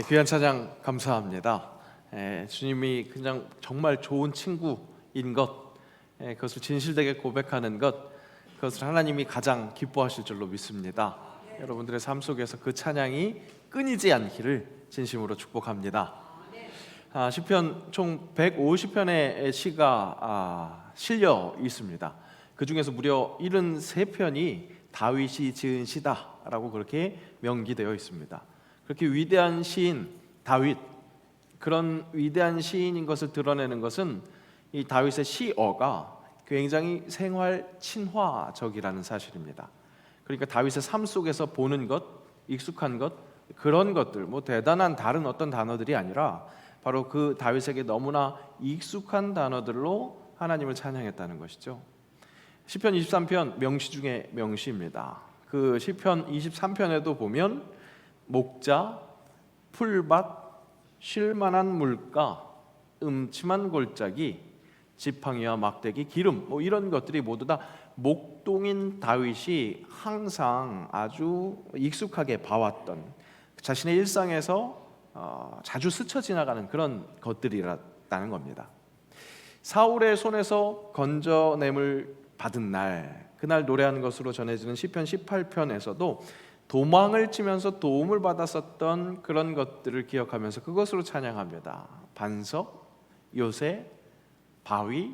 귀한 찬양 감사합니다. 주님이 그냥 정말 좋은 친구인 것, 그것을 진실되게 고백하는 것, 그것을 하나님이 가장 기뻐하실 줄로 믿습니다. 여러분들의 삶 속에서 그 찬양이 끊이지 않기를 진심으로 축복합니다. 시편 총 150편의 시가 실려 있습니다. 그 중에서 무려 73편이 다윗이 지은 시다라고 그렇게 명기되어 있습니다. 그렇게 위대한 시인 다윗, 그런 위대한 시인인 것을 드러내는 것은 이 다윗의 시어가 굉장히 생활 친화적이라는 사실입니다. 그러니까 다윗의 삶 속에서 보는 것, 익숙한 것, 그런 것들, 대단한 다른 어떤 단어들이 아니라 바로 그 다윗에게 너무나 익숙한 단어들로 하나님을 찬양했다는 것이죠. 시편 23편 명시 중에 명시입니다. 그 시편 23편에도 보면 목자, 풀밭, 쉴만한 물가, 음침한 골짜기, 지팡이와 막대기, 기름, 이런 것들이 모두 다 목동인 다윗이 항상 아주 익숙하게 봐왔던 자신의 일상에서 자주 스쳐 지나가는 그런 것들이라는 겁니다. 사울의 손에서 건져냄을 받은 날, 그날 노래하는 것으로 전해지는 시편 18편에서도 도망을 치면서 도움을 받았었던 그런 것들을 기억하면서 그것으로 찬양합니다. 반석, 요새, 바위,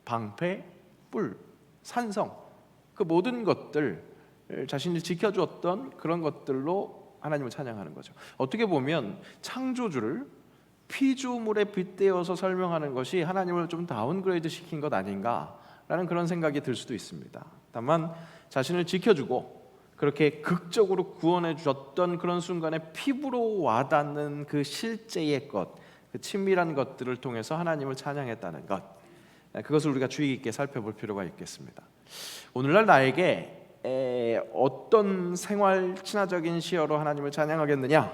방패, 뿔, 산성, 그 모든 것들, 자신을 지켜주었던 그런 것들로 하나님을 찬양하는 거죠. 어떻게 보면 창조주를 피조물에 빗대어서 설명하는 것이 하나님을 좀 다운그레이드 시킨 것 아닌가라는 그런 생각이 들 수도 있습니다. 다만 자신을 지켜주고 그렇게 극적으로 구원해 주셨던 그런 순간에 피부로 와닿는 그 실제의 것, 그 친밀한 것들을 통해서 하나님을 찬양했다는 것, 그것을 우리가 주의 깊게 살펴볼 필요가 있겠습니다. 오늘날 나에게 어떤 생활 친화적인 시어로 하나님을 찬양하겠느냐,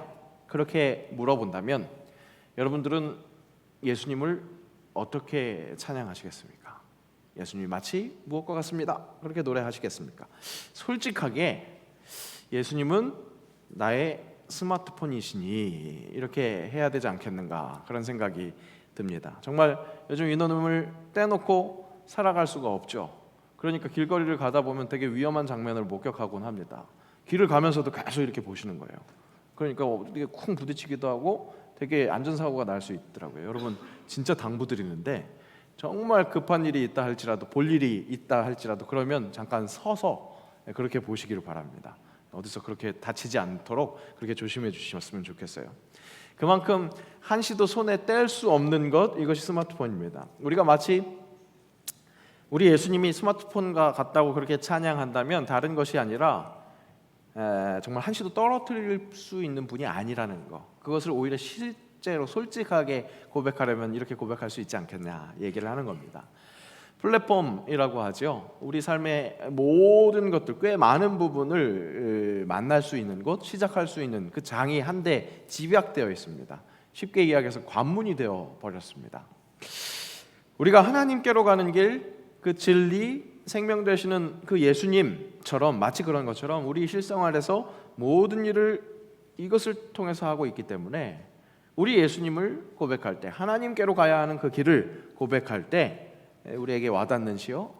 그렇게 물어본다면 여러분들은 예수님을 어떻게 찬양하시겠습니까? 예수님이 마치 무엇과 같습니다, 그렇게 노래하시겠습니까? 솔직하게 예수님은 나의 스마트폰이시니 이렇게 해야 되지 않겠는가, 그런 생각이 듭니다. 정말 요즘 이놈을 떼놓고 살아갈 수가 없죠. 그러니까 길거리를 가다 보면 되게 위험한 장면을 목격하곤 합니다. 길을 가면서도 계속 이렇게 보시는 거예요. 그러니까 되게 쿵 부딪히기도 하고 되게 안전사고가 날 수 있더라고요. 여러분 진짜 당부드리는데, 정말 급한 일이 있다 할지라도, 볼 일이 있다 할지라도 그러면 잠깐 서서 그렇게 보시기를 바랍니다. 어디서 그렇게 다치지 않도록 그렇게 조심해 주셨으면 좋겠어요. 그만큼 한시도 손에 뗄 수 없는 것, 이것이 스마트폰입니다. 우리가 마치 우리 예수님이 스마트폰과 같다고 그렇게 찬양한다면 다른 것이 아니라 정말 한시도 떨어뜨릴 수 있는 분이 아니라는 것, 그것을 오히려 실제로 솔직하게 고백하려면 이렇게 고백할 수 있지 않겠냐 얘기를 하는 겁니다. 플랫폼이라고 하죠. 우리 삶의 모든 것들, 꽤 많은 부분을 만날 수 있는 곳, 시작할 수 있는 그 장이 한데 집약되어 있습니다. 쉽게 이야기해서 관문이 되어 버렸습니다. 우리가 하나님께로 가는 길, 그 진리, 생명 되시는 그 예수님처럼, 마치 그런 것처럼 우리 실생활에서 모든 일을 이것을 통해서 하고 있기 때문에 우리 예수님을 고백할 때, 하나님께로 가야 하는 그 길을 고백할 때 우리에게 와닿는 시요,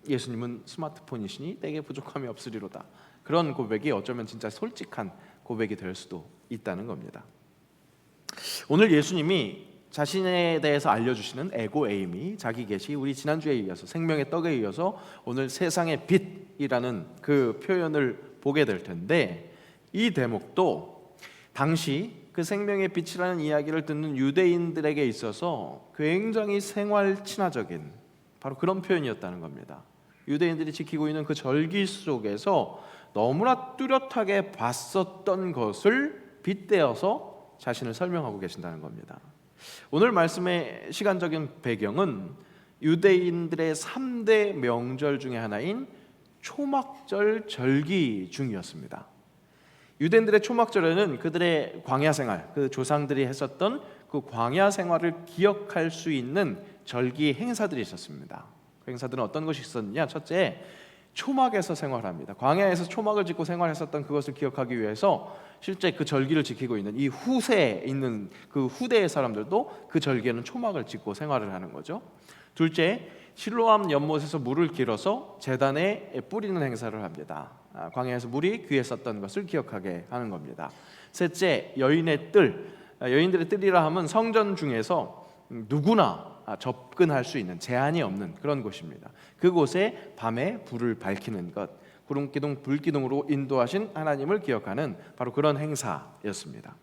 예수님은 스마트폰이시니 내게 부족함이 없으리로다, 그런 고백이 어쩌면 진짜 솔직한 고백이 될 수도 있다는 겁니다. 오늘 예수님이 자신에 대해서 알려주시는 에고 에이미, 자기 계시, 우리 지난주에 이어서 생명의 떡에 이어서 오늘 세상의 빛이라는 그 표현을 보게 될 텐데, 이 대목도 당시 그 생명의 빛이라는 이야기를 듣는 유대인들에게 있어서 굉장히 생활 친화적인 바로 그런 표현이었다는 겁니다. 유대인들이 지키고 있는 그 절기 속에서 너무나 뚜렷하게 봤었던 것을 빗대어서 자신을 설명하고 계신다는 겁니다. 오늘 말씀의 시간적인 배경은 유대인들의 3대 명절 중에 하나인 초막절 절기 중이었습니다. 유대인들의 초막절에는 그들의 광야 생활, 그 조상들이 했었던 그 광야 생활을 기억할 수 있는 절기 행사들이 있었습니다. 그 행사들은 어떤 것이 있었느냐? 첫째, 초막에서 생활합니다. 광야에서 초막을 짓고 생활했었던 그것을 기억하기 위해서 실제 그 절기를 지키고 있는 이 후세에 있는 그 후대의 사람들도 그 절기에는 초막을 짓고 생활을 하는 거죠. 둘째, 실로암 연못에서 물을 길어서 제단에 뿌리는 행사를 합니다. 광야에서 물이 귀에 썼던 것을 기억하게 하는 겁니다. 셋째, 여인들의 뜰이라 함은 성전 중에서 누구나 접근할 수 있는, 제한이 없는 그런 곳입니다. 그곳에 밤에 불을 밝히는 것, 구름기둥, 불기둥으로 인도하신 하나님을 기억하는 바로 그런 행사였습니다.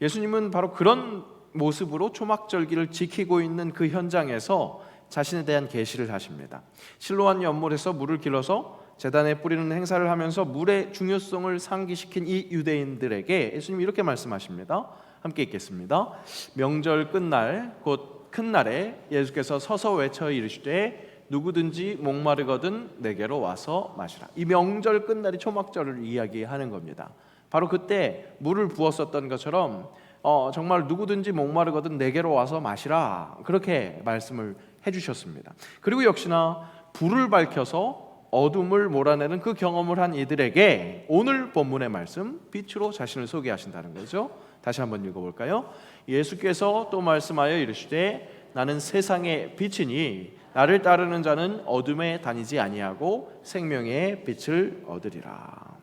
예수님은 바로 그런 모습으로 초막절기를 지키고 있는 그 현장에서 자신에 대한 계시를 하십니다. 실로암 연못에서 물을 길어서 제단에 뿌리는 행사를 하면서 물의 중요성을 상기시킨 이 유대인들에게 예수님이 이렇게 말씀하십니다. 함께 읽겠습니다. 명절 끝날 곧 큰 날에 예수께서 서서 외쳐 이르시되 누구든지 목마르거든 내게로 와서 마시라. 이 명절 끝날이 초막절을 이야기하는 겁니다. 바로 그때 물을 부었었던 것처럼 정말 누구든지 목마르거든 내게로 와서 마시라, 그렇게 말씀을 해주셨습니다. 그리고 역시나 불을 밝혀서 어둠을 몰아내는 그 경험을 한 이들에게 오늘 본문의 말씀, 빛으로 자신을 소개하신다는 거죠. 다시 한번 읽어볼까요? 예수께서 또 말씀하여 이르시되 나는 세상의 빛이니 나를 따르는 자는 어둠에 다니지 아니하고 생명의 빛을 얻으리라.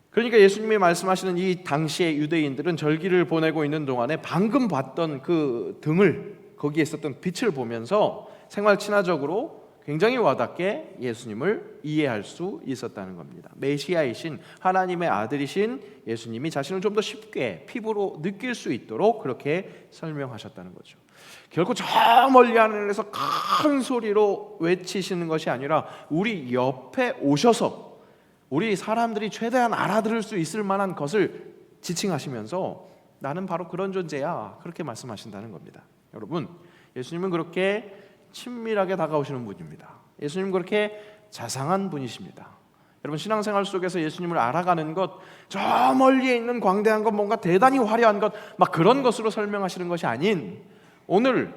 그러니까 예수님이 말씀하시는 이 당시의 유대인들은 절기를 보내고 있는 동안에 방금 봤던 그 등을, 거기에 있었던 빛을 보면서 생활 친화적으로 굉장히 와닿게 예수님을 이해할 수 있었다는 겁니다. 메시아이신 하나님의 아들이신 예수님이 자신을 좀 더 쉽게 피부로 느낄 수 있도록 그렇게 설명하셨다는 거죠. 결코 저 멀리 하늘에서 큰 소리로 외치시는 것이 아니라 우리 옆에 오셔서 우리 사람들이 최대한 알아들을 수 있을 만한 것을 지칭하시면서 나는 바로 그런 존재야, 그렇게 말씀하신다는 겁니다. 여러분, 예수님은 그렇게 친밀하게 다가오시는 분입니다. 예수님은 그렇게 자상한 분이십니다. 여러분, 신앙생활 속에서 예수님을 알아가는 것, 저 멀리에 있는 광대한 것, 뭔가 대단히 화려한 것, 막 그런 것으로 설명하시는 것이 아닌 오늘,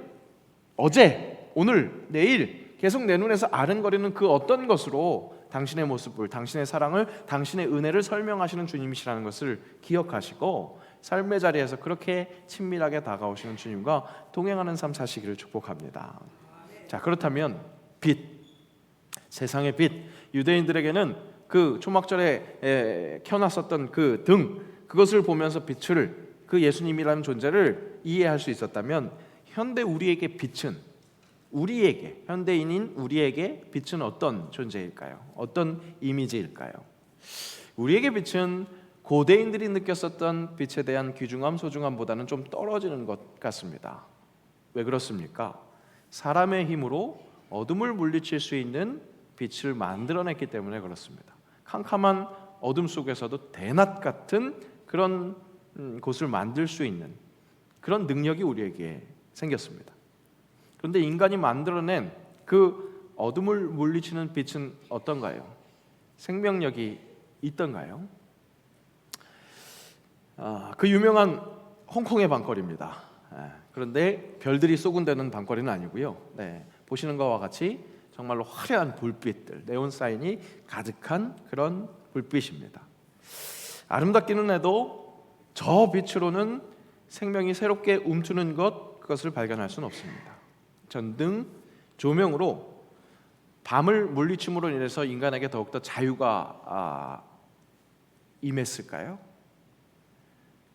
어제, 오늘, 내일 계속 내 눈에서 아른거리는 그 어떤 것으로 당신의 모습을, 당신의 사랑을, 당신의 은혜를 설명하시는 주님이시라는 것을 기억하시고 삶의 자리에서 그렇게 친밀하게 다가오시는 주님과 동행하는 삶 사시기를 축복합니다. 자, 그렇다면 빛, 세상의 빛, 유대인들에게는 그 초막절에 켜놨었던 그 등, 그것을 보면서 빛을, 그 예수님이라는 존재를 이해할 수 있었다면 현대 우리에게 빛은, 우리에게, 현대인인 우리에게 빛은 어떤 존재일까요? 어떤 이미지일까요? 우리에게 빛은 고대인들이 느꼈었던 빛에 대한 귀중함, 소중함보다는 좀 떨어지는 것 같습니다. 왜 그렇습니까? 사람의 힘으로 어둠을 물리칠 수 있는 빛을 만들어냈기 때문에 그렇습니다. 캄캄한 어둠 속에서도 대낮 같은 그런 곳을 만들 수 있는 그런 능력이 우리에게 생겼습니다. 그런데 인간이 만들어낸 그 어둠을 물리치는 빛은 어떤가요? 생명력이 있던가요? 그 유명한 홍콩의 밤거리입니다. 그런데 별들이 쏘군대는 밤거리는 아니고요. 보시는 것과 같이 정말로 화려한 불빛들, 네온 사인이 가득한 그런 불빛입니다. 아름답기는 해도 저 빛으로는 생명이 새롭게 움트는 그것을 발견할 수는 없습니다. 전등, 조명으로 밤을 물리침으로 인해서 인간에게 더욱더 자유가 임했을까요?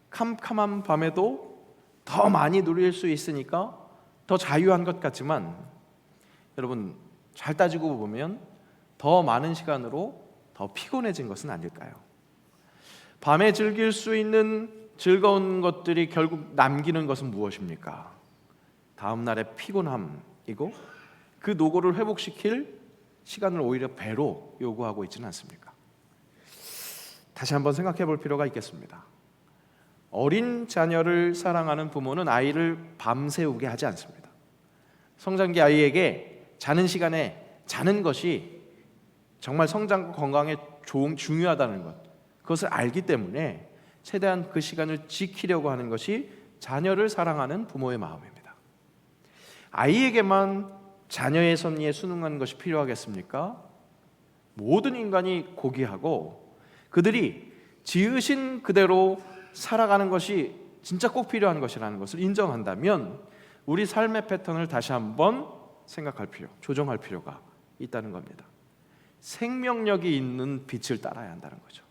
캄캄한 밤에도 더 많이 누릴 수 있으니까 더 자유한 것 같지만 여러분, 잘 따지고 보면 더 많은 시간으로 더 피곤해진 것은 아닐까요? 밤에 즐길 수 있는 즐거운 것들이 결국 남기는 것은 무엇입니까? 다음 날의 피곤함이고 그 노고를 회복시킬 시간을 오히려 배로 요구하고 있지는 않습니까? 다시 한번 생각해 볼 필요가 있겠습니다. 어린 자녀를 사랑하는 부모는 아이를 밤새우게 하지 않습니다. 성장기 아이에게 자는 시간에 자는 것이 정말 성장 건강에 중요하다는 것, 그것을 알기 때문에 최대한 그 시간을 지키려고 하는 것이 자녀를 사랑하는 부모의 마음입니다. 아이에게만 자녀의 섭리에 순응하는 것이 필요하겠습니까? 모든 인간이 고귀하고 그들이 지으신 그대로 살아가는 것이 진짜 꼭 필요한 것이라는 것을 인정한다면 우리 삶의 패턴을 다시 한번 생각할 필요, 조정할 필요가 있다는 겁니다. 생명력이 있는 빛을 따라야 한다는 거죠.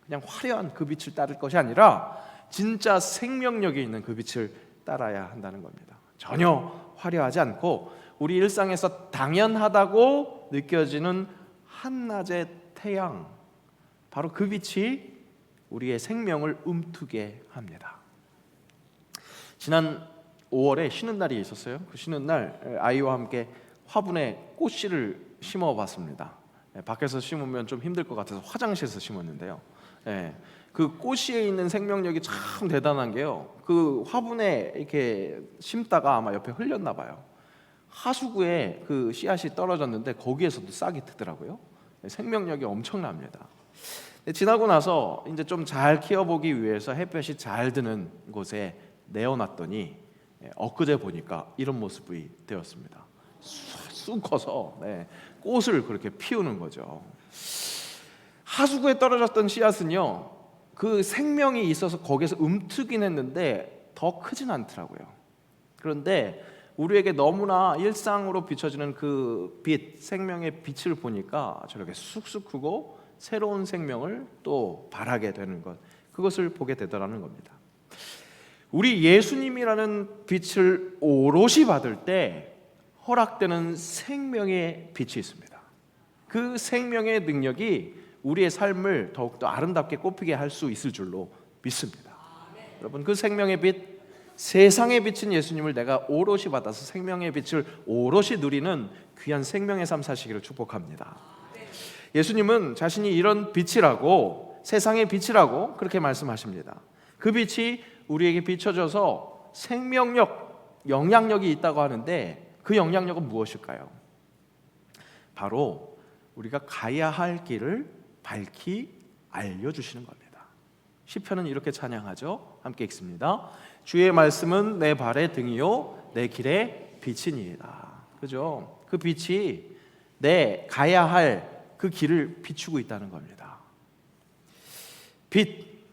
그냥 화려한 그 빛을 따를 것이 아니라 진짜 생명력이 있는 그 빛을 따라야 한다는 겁니다. 전혀 화려하지 않고 우리 일상에서 당연하다고 느껴지는 한낮의 태양, 바로 그 빛이 우리의 생명을 움트게 합니다. 지난 5월에 쉬는 날이 있었어요. 그 쉬는 날 아이와 함께 화분에 꽃씨를 심어봤습니다. 밖에서 심으면 좀 힘들 것 같아서 화장실에서 심었는데요. 그 꽃씨에 있는 생명력이 참 대단한 게요. 그 화분에 이렇게 심다가 아마 옆에 흘렸나 봐요. 하수구에 그 씨앗이 떨어졌는데 거기에서도 싹이 트더라고요. 생명력이 엄청납니다. 지나고 나서 이제 좀 잘 키워보기 위해서 햇볕이 잘 드는 곳에 내어놨더니 엊그제 보니까 이런 모습이 되었습니다. 쑥 커서 꽃을 그렇게 피우는 거죠. 하수구에 떨어졌던 씨앗은요, 그 생명이 있어서 거기에서 움트긴 했는데 더 크진 않더라고요. 그런데 우리에게 너무나 일상으로 비춰지는 그 빛, 생명의 빛을 보니까 저렇게 쑥쑥 크고 새로운 생명을 또 발하게 되는 것, 그것을 보게 되더라는 겁니다. 우리 예수님이라는 빛을 오롯이 받을 때 허락되는 생명의 빛이 있습니다. 그 생명의 능력이 우리의 삶을 더욱더 아름답게 꽃피게 할 수 있을 줄로 믿습니다. 여러분, 그 생명의 빛, 세상의 빛인 예수님을 내가 오롯이 받아서 생명의 빛을 오롯이 누리는 귀한 생명의 삶 사시기를 축복합니다. 예수님은 자신이 이런 빛이라고, 세상의 빛이라고 그렇게 말씀하십니다. 그 빛이 우리에게 비춰져서 생명력, 영향력이 있다고 하는데 그 영향력은 무엇일까요? 바로 우리가 가야 할 길을 밝히 알려주시는 겁니다. 시편은 이렇게 찬양하죠. 함께 읽습니다. 주의 말씀은 내 발의 등이요 내 길의 빛이니이다. 그죠? 그 빛이 내 가야 할 그 길을 비추고 있다는 겁니다. 빛,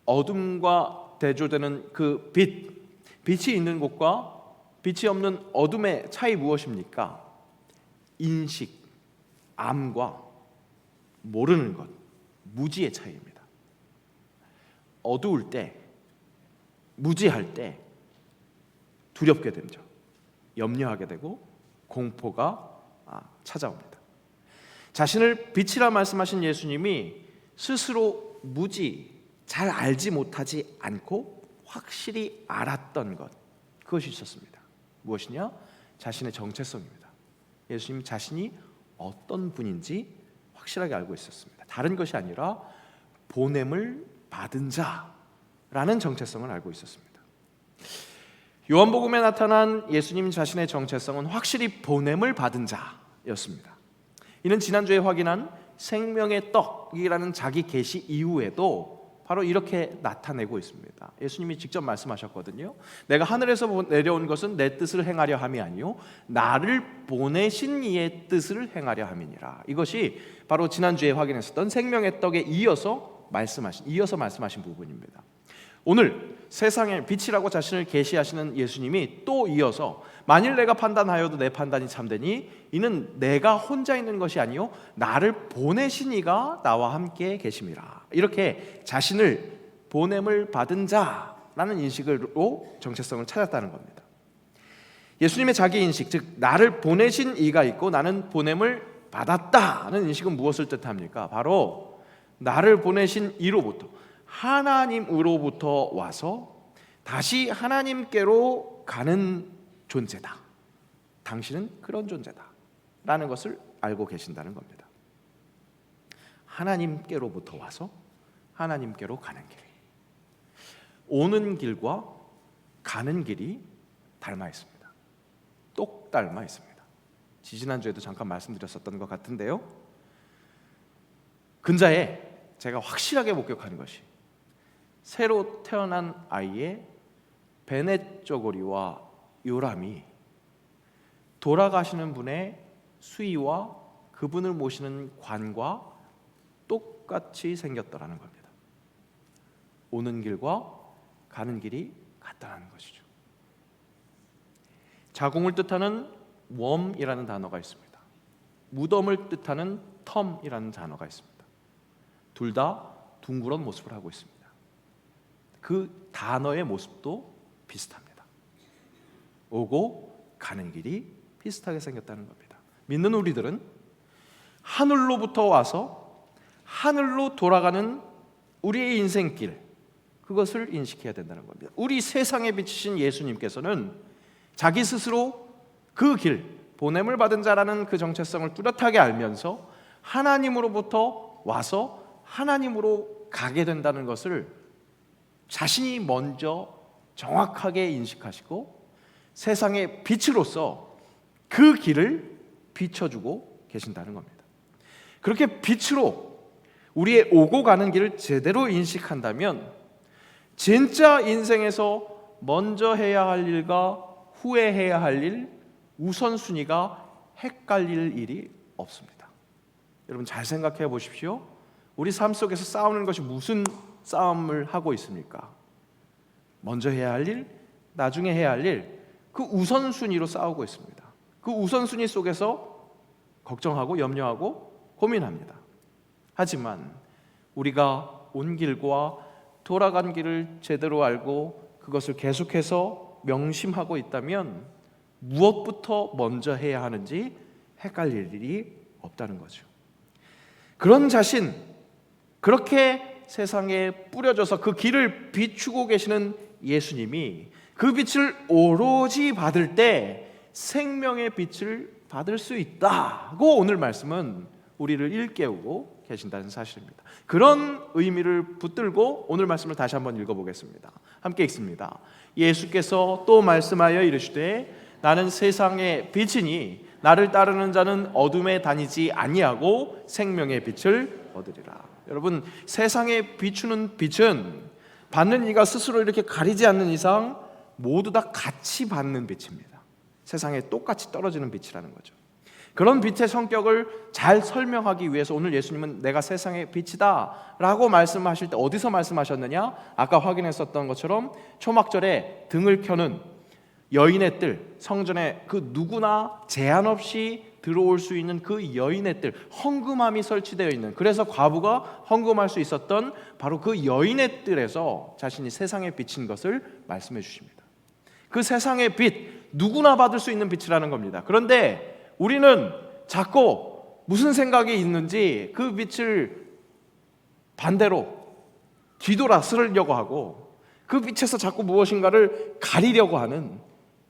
어둠과 대조되는 그 빛, 빛이 있는 곳과 빛이 없는 어둠의 차이 무엇입니까? 인식, 암과 모르는 것, 무지의 차이입니다. 어두울 때, 무지할 때 두렵게 되죠. 염려하게 되고 공포가 찾아옵니다. 자신을 빛이라 말씀하신 예수님이 스스로 무지, 잘 알지 못하지 않고 확실히 알았던 것, 그것이 있었습니다. 무엇이냐? 자신의 정체성입니다. 예수님 자신이 어떤 분인지 확실하게 알고 있었습니다. 다른 것이 아니라 보냄을 받은 자라는 정체성을 알고 있었습니다. 요한복음에 나타난 예수님 자신의 정체성은 확실히 보냄을 받은 자였습니다. 이는 지난주에 확인한 생명의 떡이라는 자기 계시 이후에도 바로 이렇게 나타내고 있습니다. 예수님이 직접 말씀하셨거든요. 내가 하늘에서 내려온 것은 내 뜻을 행하려 함이 아니요 나를 보내신 이의 뜻을 행하려 함이니라. 이것이 바로 지난주에 확인했었던 생명의 떡에 이어서 말씀하신 부분입니다. 오늘 세상의 빛이라고 자신을 계시하시는 예수님이 또 이어서 만일 내가 판단하여도 내 판단이 참되니 이는 내가 혼자 있는 것이 아니요 나를 보내신 이가 나와 함께 계심이라. 이렇게 자신을 보냄을 받은 자라는 인식으로 정체성을 찾았다는 겁니다. 예수님의 자기 인식, 즉 나를 보내신 이가 있고 나는 보냄을 받았다는 인식은 무엇을 뜻합니까? 바로 나를 보내신 이로부터, 하나님으로부터 와서 다시 하나님께로 가는 존재다. 당신은 그런 존재다 라는 것을 알고 계신다는 겁니다. 하나님께로부터 와서 하나님께로 가는 길, 오는 길과 가는 길이 닮아 있습니다. 똑 닮아 있습니다. 지지난주에도 잠깐 말씀드렸었던 것 같은데요, 근자에 제가 확실하게 목격하는 것이 새로 태어난 아이의 베넷 쪼고리와 요람이 돌아가시는 분의 수의와 그분을 모시는 관과 똑같이 생겼더라는 겁니다. 오는 길과 가는 길이 같다는 것이죠. 자궁을 뜻하는 웜이라는 단어가 있습니다. 무덤을 뜻하는 텀이라는 단어가 있습니다. 둘 다 둥그런 모습을 하고 있습니다. 그 단어의 모습도 비슷합니다. 오고 가는 길이 비슷하게 생겼다는 겁니다. 믿는 우리들은 하늘로부터 와서 하늘로 돌아가는 우리의 인생길, 그것을 인식해야 된다는 겁니다. 우리 세상에 비치신 예수님께서는 자기 스스로 그 길, 보냄을 받은 자라는 그 정체성을 뚜렷하게 알면서 하나님으로부터 와서 하나님으로 가게 된다는 것을 자신이 먼저 정확하게 인식하시고 세상의 빛으로서 그 길을 비춰주고 계신다는 겁니다. 그렇게 빛으로 우리의 오고 가는 길을 제대로 인식한다면 진짜 인생에서 먼저 해야 할 일과 후에 해야 할 일, 우선순위가 헷갈릴 일이 없습니다. 여러분 잘 생각해 보십시오. 우리 삶 속에서 싸우는 것이 무슨 싸움을 하고 있습니까? 먼저 해야 할 일, 나중에 해야 할 일, 그 우선순위로 싸우고 있습니다. 그 우선순위 속에서 걱정하고 염려하고 고민합니다. 하지만 우리가 온 길과 돌아간 길을 제대로 알고 그것을 계속해서 명심하고 있다면 무엇부터 먼저 해야 하는지 헷갈릴 일이 없다는 거죠. 그런 자신, 그렇게 세상에 뿌려져서 그 길을 비추고 계시는 예수님이 그 빛을 오로지 받을 때 생명의 빛을 받을 수 있다고 오늘 말씀은 우리를 일깨우고 계신다는 사실입니다. 그런 의미를 붙들고 오늘 말씀을 다시 한번 읽어보겠습니다. 함께 읽습니다. 예수께서 또 말씀하여 이르시되 나는 세상의 빛이니 나를 따르는 자는 어둠에 다니지 아니하고 생명의 빛을 얻으리라. 여러분, 세상에 비추는 빛은 받는 이가 스스로 이렇게 가리지 않는 이상 모두 다 같이 받는 빛입니다. 세상에 똑같이 떨어지는 빛이라는 거죠. 그런 빛의 성격을 잘 설명하기 위해서 오늘 예수님은 내가 세상의 빛이다 라고 말씀하실 때 어디서 말씀하셨느냐? 아까 확인했었던 것처럼 초막절에 등을 켜는 여인의 뜰, 성전에 그 누구나 제한 없이 들어올 수 있는 그 여인의 뜰, 헌금함이 설치되어 있는, 그래서 과부가 헌금할 수 있었던 바로 그 여인의 뜰에서 자신이 세상에 비친 것을 말씀해 주십니다. 그 세상의 빛, 누구나 받을 수 있는 빛이라는 겁니다. 그런데 우리는 자꾸 무슨 생각이 있는지 그 빛을 반대로 뒤돌아 쓰려고 하고 그 빛에서 자꾸 무엇인가를 가리려고 하는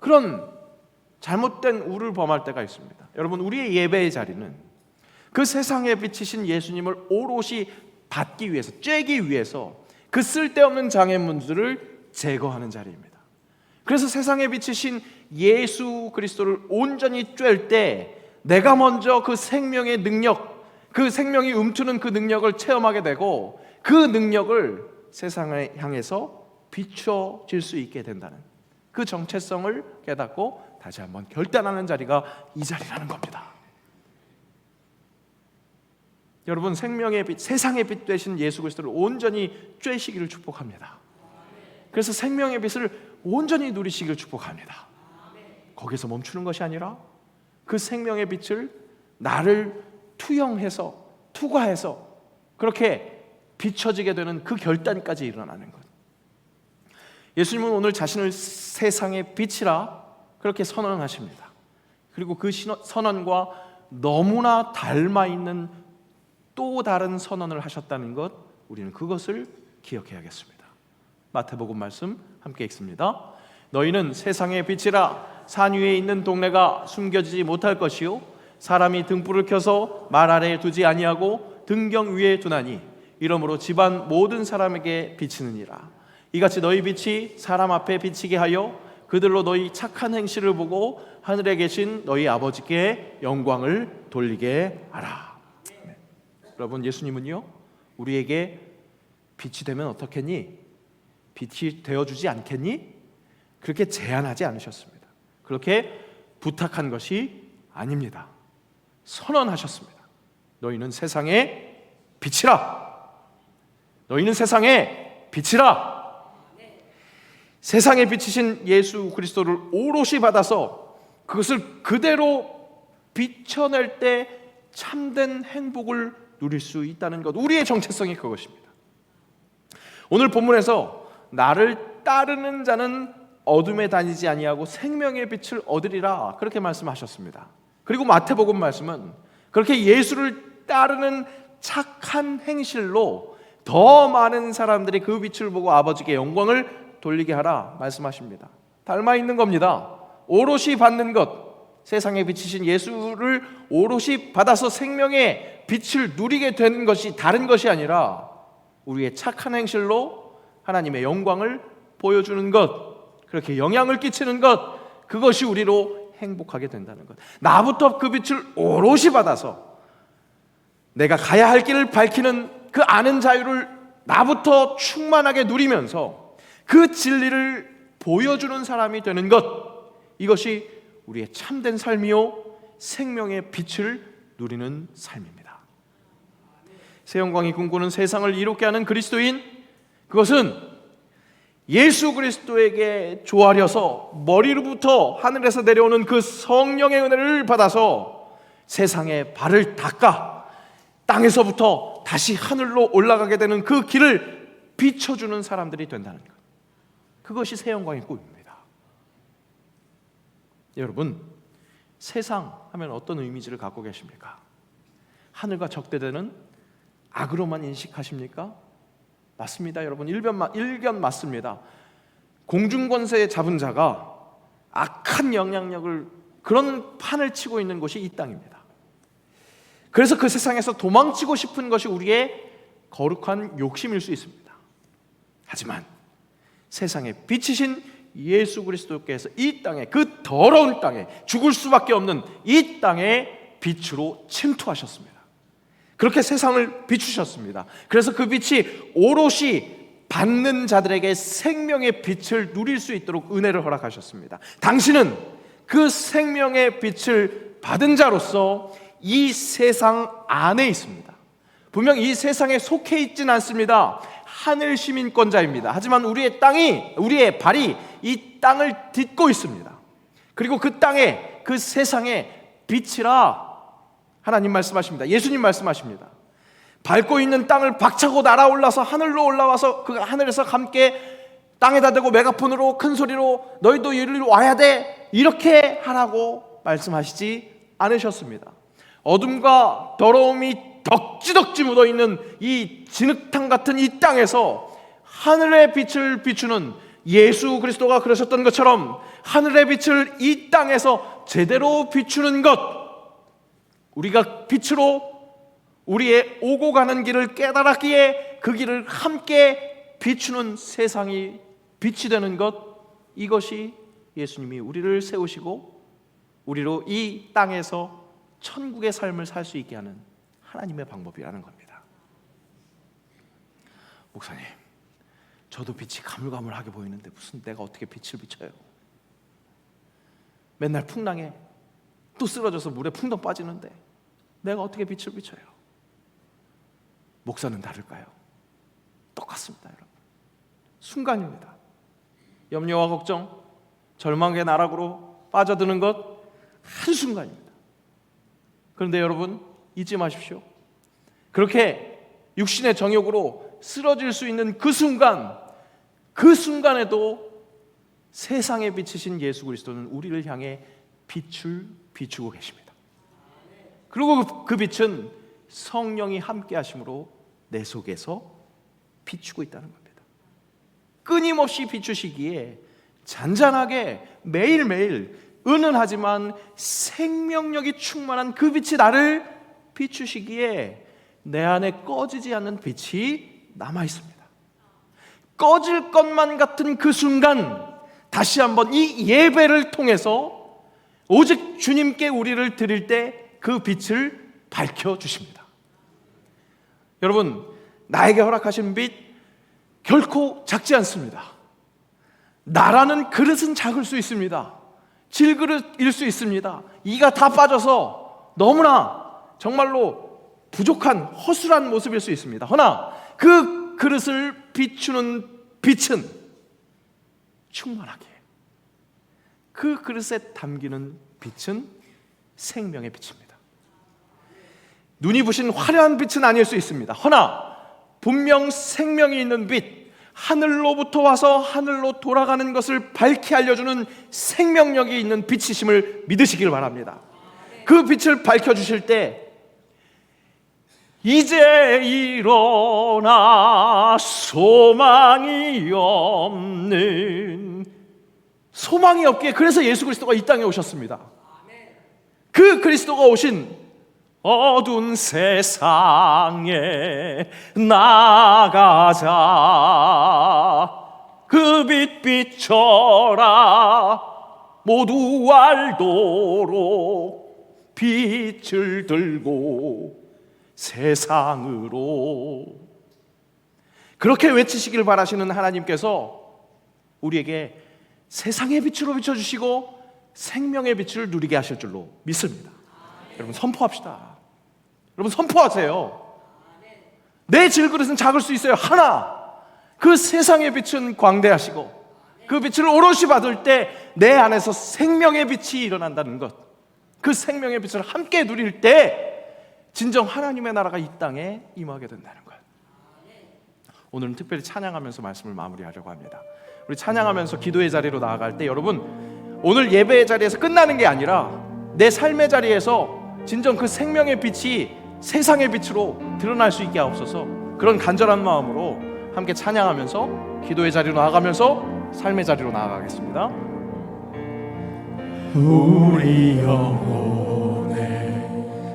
그런 잘못된 우를 범할 때가 있습니다. 여러분, 우리의 예배의 자리는 그 세상에 비치신 예수님을 오롯이 받기 위해서, 쬐기 위해서 그 쓸데없는 장애물들을 제거하는 자리입니다. 그래서 세상에 비치신 예수 그리스도를 온전히 쬐을 때 내가 먼저 그 생명의 능력, 그 생명이 움트는 그 능력을 체험하게 되고 그 능력을 세상을 향해서 비춰질 수 있게 된다는 그 정체성을 깨닫고 다시 한번 결단하는 자리가 이 자리라는 겁니다. 여러분, 생명의 빛, 세상의 빛 되신 예수 그리스도를 온전히 쬐시기를 축복합니다. 그래서 생명의 빛을 온전히 누리시기를 축복합니다. 거기서 멈추는 것이 아니라 그 생명의 빛을 나를 투영해서, 투과해서 그렇게 비춰지게 되는 그 결단까지 일어나는 것. 예수님은 오늘 자신을 세상의 빛이라 그렇게 선언하십니다. 그리고 그 선언과 너무나 닮아 있는 또 다른 선언을 하셨다는 것, 우리는 그것을 기억해야겠습니다. 마태복음 말씀 함께 읽습니다. 너희는 세상의 빛이라 산 위에 있는 동네가 숨겨지지 못할 것이요 사람이 등불을 켜서 말 아래에 두지 아니하고 등경 위에 두나니 이러므로 집안 모든 사람에게 비치느니라. 이같이 너희 빛이 사람 앞에 비치게 하여 그들로 너희 착한 행실을 보고 하늘에 계신 너희 아버지께 영광을 돌리게 하라. 네. 여러분, 예수님은요 우리에게 빛이 되면 어떻겠니? 빛이 되어주지 않겠니? 그렇게 제안하지 않으셨습니다. 그렇게 부탁한 것이 아닙니다. 선언하셨습니다. 너희는 세상의 빛이라. 너희는 세상의 빛이라. 세상에 비치신 예수 그리스도를 오롯이 받아서 그것을 그대로 비춰낼 때 참된 행복을 누릴 수 있다는 것, 우리의 정체성이 그것입니다. 오늘 본문에서 나를 따르는 자는 어둠에 다니지 아니하고 생명의 빛을 얻으리라, 그렇게 말씀하셨습니다. 그리고 마태복음 말씀은 그렇게 예수를 따르는 착한 행실로 더 많은 사람들이 그 빛을 보고 아버지께 영광을 돌리게 하라 말씀하십니다. 닮아 있는 겁니다. 오롯이 받는 것, 세상에 비치신 예수를 오롯이 받아서 생명의 빛을 누리게 되는 것이 다른 것이 아니라 우리의 착한 행실로 하나님의 영광을 보여주는 것, 그렇게 영향을 끼치는 것, 그것이 우리로 행복하게 된다는 것. 나부터 그 빛을 오롯이 받아서 내가 가야 할 길을 밝히는 그 아는 자유를 나부터 충만하게 누리면서 그 진리를 보여주는 사람이 되는 것, 이것이 우리의 참된 삶이요 생명의 빛을 누리는 삶입니다. 새 영광이 꿈꾸는 세상을 이롭게 하는 그리스도인, 그것은 예수 그리스도에게 조아려서 머리로부터 하늘에서 내려오는 그 성령의 은혜를 받아서 세상에 발을 닦아 땅에서부터 다시 하늘로 올라가게 되는 그 길을 비춰주는 사람들이 된다는 것, 그것이 새 영광의 꿈입니다. 여러분, 세상 하면 어떤 이미지를 갖고 계십니까? 하늘과 적대되는 악으로만 인식하십니까? 맞습니다. 여러분, 일견 맞습니다. 공중권세 잡은 자가 악한 영향력을, 그런 판을 치고 있는 곳이 이 땅입니다. 그래서 그 세상에서 도망치고 싶은 것이 우리의 거룩한 욕심일 수 있습니다. 하지만 세상에 비치신 예수 그리스도께서 이 땅에, 그 더러운 땅에, 죽을 수밖에 없는 이 땅에 빛으로 침투하셨습니다. 그렇게 세상을 비추셨습니다. 그래서 그 빛이 오롯이 받는 자들에게 생명의 빛을 누릴 수 있도록 은혜를 허락하셨습니다. 당신은 그 생명의 빛을 받은 자로서 이 세상 안에 있습니다. 분명 이 세상에 속해 있진 않습니다. 하늘 시민권자입니다. 하지만 우리의 발이 이 땅을 딛고 있습니다. 그리고 그 땅에, 그 세상에 빛이라 하나님 말씀하십니다. 예수님 말씀하십니다. 밟고 있는 땅을 박차고 날아올라서 하늘로 올라와서 그 하늘에서 함께 땅에다 대고 메가폰으로 큰 소리로 너희도 이리로 와야 돼, 이렇게 하라고 말씀하시지 않으셨습니다. 어둠과 더러움이 덕지덕지 묻어있는 이 진흙탕 같은 이 땅에서 하늘의 빛을 비추는 예수 그리스도가 그러셨던 것처럼 하늘의 빛을 이 땅에서 제대로 비추는 것, 우리가 빛으로 우리의 오고 가는 길을 깨달았기에 그 길을 함께 비추는 세상이 빛이 되는 것, 이것이 예수님이 우리를 세우시고 우리로 이 땅에서 천국의 삶을 살 수 있게 하는 하나님의 방법이라는 겁니다. 목사님, 저도 빛이 가물가물하게 보이는데 무슨 내가 어떻게 빛을 비춰요? 맨날 풍랑에 또 쓰러져서 물에 풍덩 빠지는데 내가 어떻게 빛을 비춰요? 목사는 다를까요? 똑같습니다, 여러분. 순간입니다. 염려와 걱정, 절망의 나락으로 빠져드는 것 한순간입니다. 그런데 여러분, 잊지 마십시오. 그렇게 육신의 정욕으로 쓰러질 수 있는 그 순간에도 세상에 비치신 예수 그리스도는 우리를 향해 빛을 비추고 계십니다. 그리고 그 빛은 성령이 함께 하심으로 내 속에서 비추고 있다는 겁니다. 끊임없이 비추시기에 잔잔하게 매일매일 은은하지만 생명력이 충만한 그 빛이 나를 비추시기에 내 안에 꺼지지 않는 빛이 남아 있습니다. 꺼질 것만 같은 그 순간 다시 한번 이 예배를 통해서 오직 주님께 우리를 드릴 때 그 빛을 밝혀주십니다. 여러분, 나에게 허락하신 빛 결코 작지 않습니다. 나라는 그릇은 작을 수 있습니다. 질그릇일 수 있습니다. 이가 다 빠져서 너무나 정말로 부족한 허술한 모습일 수 있습니다. 허나 그 그릇을 비추는 빛은 충만하게, 그 그릇에 담기는 빛은 생명의 빛입니다. 눈이 부신 화려한 빛은 아닐 수 있습니다. 허나 분명 생명이 있는 빛, 하늘로부터 와서 하늘로 돌아가는 것을 밝히 알려주는 생명력이 있는 빛이심을 믿으시길 바랍니다. 그 빛을 밝혀주실 때 이제 일어나 소망이 없는, 소망이 없기에 그래서 예수 그리스도가 이 땅에 오셨습니다. 그 그리스도가 오신 어두운 세상에 나가자. 그 빛 비춰라. 모두 알도록 빛을 들고 세상으로. 그렇게 외치시길 바라시는 하나님께서 우리에게 세상의 빛으로 비춰주시고 생명의 빛을 누리게 하실 줄로 믿습니다. 여러분 선포합시다. 여러분 선포하세요. 내 질그릇은 작을 수 있어요. 하나, 그 세상의 빛은 광대하시고 그 빛을 오롯이 받을 때 내 안에서 생명의 빛이 일어난다는 것, 그 생명의 빛을 함께 누릴 때 진정 하나님의 나라가 이 땅에 임하게 된다는 것. 오늘은 특별히 찬양하면서 말씀을 마무리하려고 합니다. 우리 찬양하면서 기도의 자리로 나아갈 때 여러분, 오늘 예배의 자리에서 끝나는 게 아니라 내 삶의 자리에서 진정 그 생명의 빛이 세상의 빛으로 드러날 수 있게 하옵소서. 그런 간절한 마음으로 함께 찬양하면서 기도의 자리로 나아가면서 삶의 자리로 나아가겠습니다. 우리 영혼에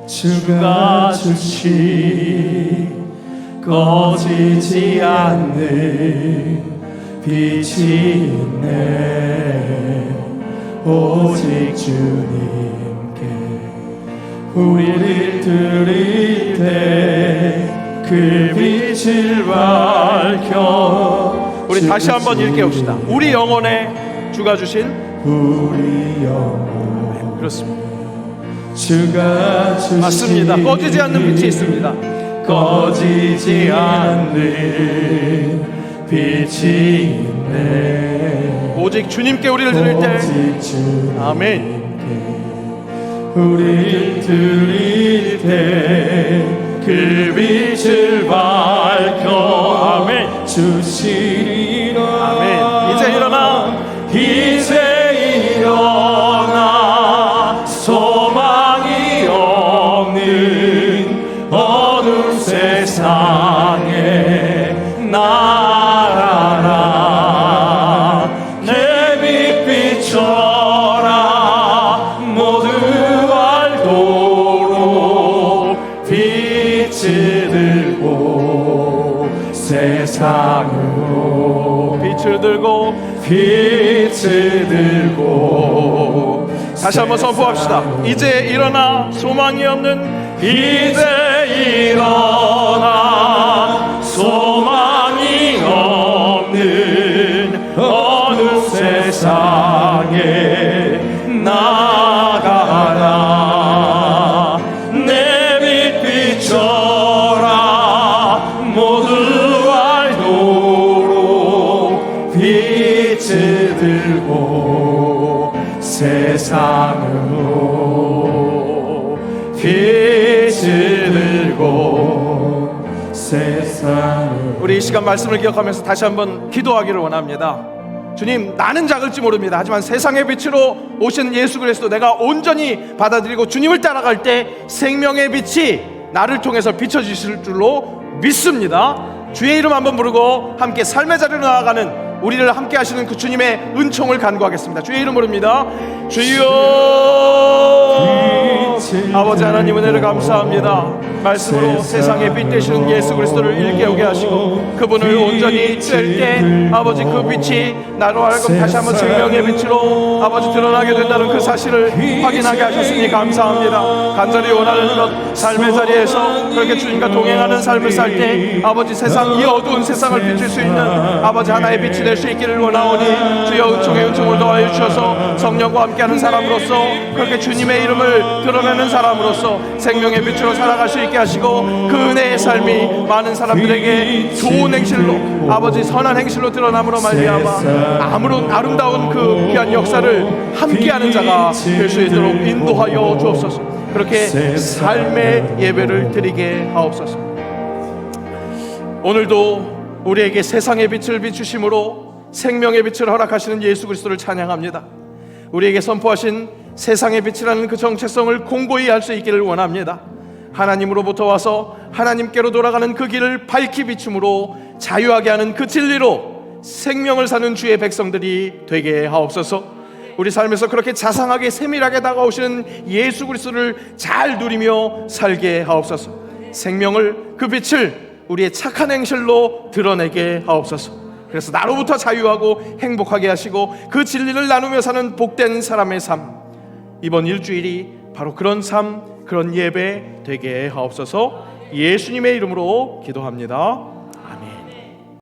주가 주신 꺼지지 않는 빛이 있네. 오직 주님께 우리를 드릴 때 그 빛을 밝혀. 우리 다시 한번 읽게옵시다. 우리 영혼에 주가 주신, 우리 영혼, 그렇습니다. 주가 주신, 맞습니다. 꺼지지 않는 빛이 있습니다. 꺼지지 않는 빛이 있네. 오직 주님께 우리를 드릴 때, 오직 주님께 아멘. 우리를 드릴 때 그 빛을 밝혀. 아멘. 주시리라. 아멘. 이제 일어나, 이제 일어나 소망이 없는 어두운 세상에 나아라. 내 빛 비춰라. 모두 알도록 빛을 들고 세상으로. 빛을 들고, 빛을 들고. 다시 한번 선포합시다. 이제 일어나 소망이 없는, 이제 일어나 소망이 없는 어느 세상에 나가라. 내 빛 비춰라. 모두 알도록 빛을 들고 세상으로. 빛을 들고 세상으로. 우리 이 시간 말씀을 기억하면서 다시 한번 기도하기를 원합니다. 주님, 나는 작을지 모릅니다. 하지만 세상의 빛으로 오신 예수 그리스도 내가 온전히 받아들이고 주님을 따라갈 때 생명의 빛이 나를 통해서 비춰주실 줄로 믿습니다. 주의 이름 한번 부르고 함께 삶의 자리로 나아가는 우리를 함께 하시는 그 주님의 은총을 간구하겠습니다. 주의 이름 부릅니다. 주여. 아버지 하나님, 은혜를 감사합니다. 말씀으로 세상의 빛 되시는 예수 그리스도를 일깨우게 하시고 그분을 온전히 쬐을 때 아버지 그 빛이 나로 하여금 다시 한번 생명의 빛으로 아버지 드러나게 된다는 그 사실을 확인하게 하셨으니 감사합니다. 간절히 원하는 것, 삶의 자리에서 그렇게 주님과 동행하는 삶을 살 때 아버지 세상, 이 어두운 세상을 비출 수 있는 아버지 하나의 빛이 될 수 있기를 원하오니 주여 은총에 은총을 더하여 주셔서 성령과 함께하는 사람으로서 그렇게 주님의 이름을 드러내 드러내는 사람으로서 생명의 빛으로 살아갈 수 있게 하시고 그 은혜의 삶이 많은 사람들에게 좋은 행실로 아버지 선한 행실로 드러남으로 말미암아 아무런 아름다운 그 귀한 역사를 함께하는 자가 될 수 있도록 인도하여 주옵소서. 그렇게 삶의 예배를 드리게 하옵소서. 오늘도 우리에게 세상의 빛을 비추심으로 생명의 빛을 허락하시는 예수 그리스도를 찬양합니다. 우리에게 선포하신 세상의 빛이라는 그 정체성을 공고히 알 수 있기를 원합니다. 하나님으로부터 와서 하나님께로 돌아가는 그 길을 밝히 비춤으로 자유하게 하는 그 진리로 생명을 사는 주의 백성들이 되게 하옵소서. 우리 삶에서 그렇게 자상하게 세밀하게 다가오시는 예수 그리스도를 잘 누리며 살게 하옵소서. 생명을 그 빛을 우리의 착한 행실로 드러내게 하옵소서. 그래서 나로부터 자유하고 행복하게 하시고 그 진리를 나누며 사는 복된 사람의 삶, 이번 일주일이 바로 그런 삶, 그런 예배 되게 하옵소서. 예수님의 이름으로 기도합니다.